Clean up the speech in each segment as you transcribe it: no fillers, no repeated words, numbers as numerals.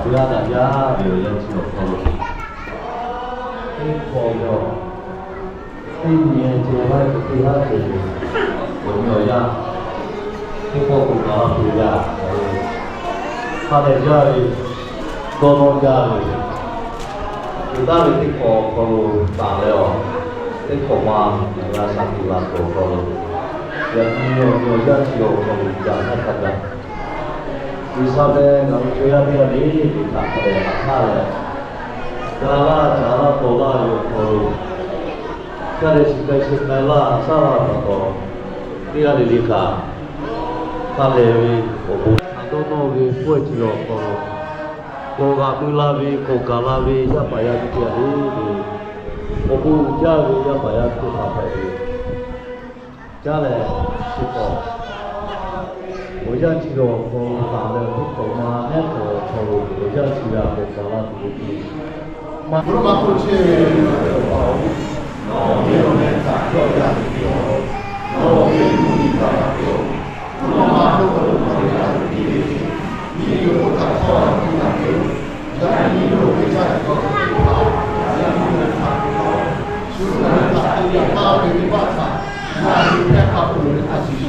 不要大家有人去有收入，朋友，年节外是对他是有没有呀？听过不高对呀？他在家里，高中家里，有道理听过可能打了，听过吗？人家上地方做可能，有家去有可能讲他看的。ဒီစားတဲ့ငါတို့ရတဲ့လေးဒီခါတဲ့အခါလေဒါလာဇာလာပေါ်လာရောပေါ်လို့ကျတဲ့စိတ်စိတ်မလာစားလာတော့ဒီရတဲ့ဒီခါခါလေဟိုတော့ဒီပွက်ချလို့ပေါ်လို့ကိုကပူလာပြီးကိုကလာပြီးရပါရတဲ့ဒီအခုကြားပြီးရပါရတဲ့ခါပဲကြားလေရှိတော့我想去了，我打了不够嘛，那个头我想去了，我打了不够。妈，我妈过去，我没有人打掉家里有，我没有努力打掉，我妈都不能打掉地里，你有打错了不打掉，但你有回家以后不打，让你们打掉，就是能打掉妈给你把场，那你别怕不能打进去。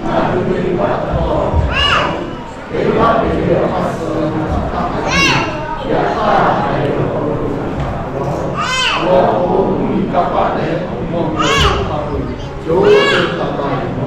那就对你把它做，给他给他是他也他还有我你干嘛呢？我他会就是他干嘛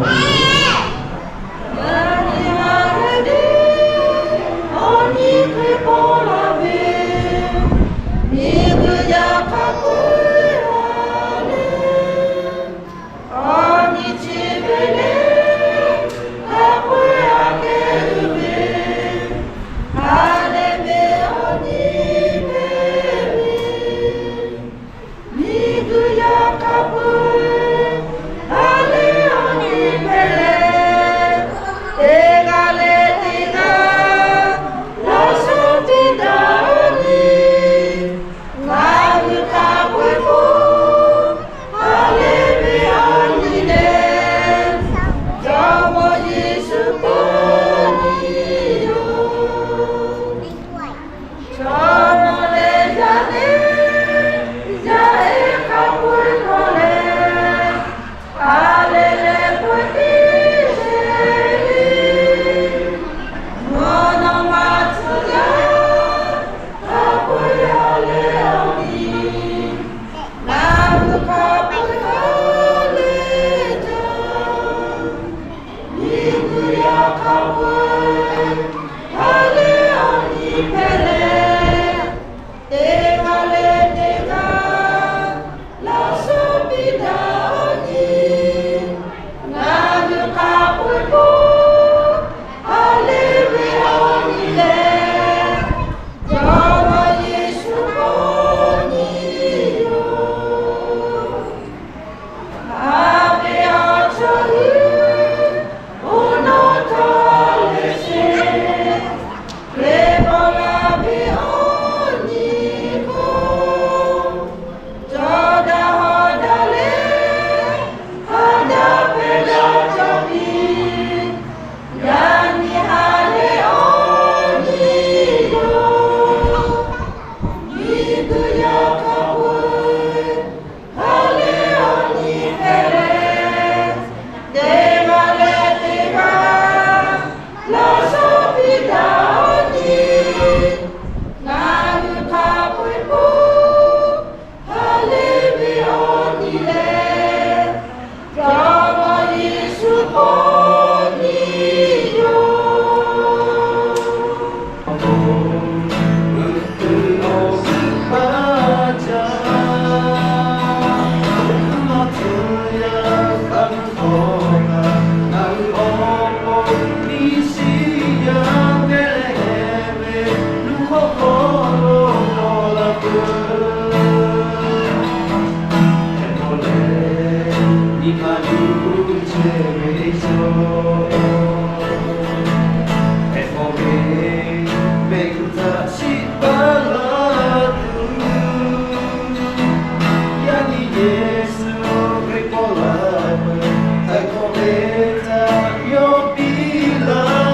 ？Ai cometa, io pila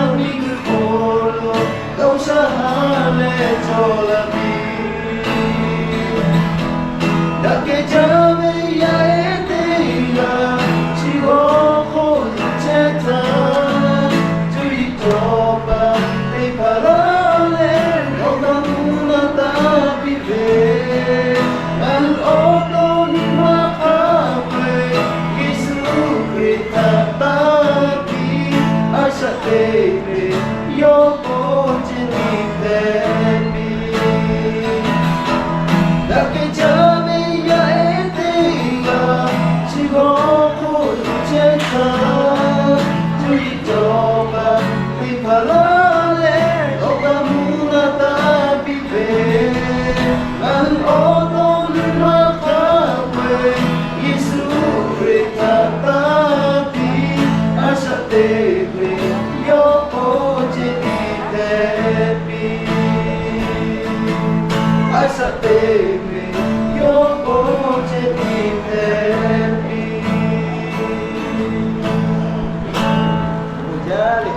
Asatebe Yoko Jenitebi Dake Jame Ya Etega Chigoku Cheta Tuitoba Ipalale Oka Munata Bibe Man Oto Lumakawe Yesu Retatapi Asatebe Yoko Jenitebi Asatebe Yoko Jenitebi Ujali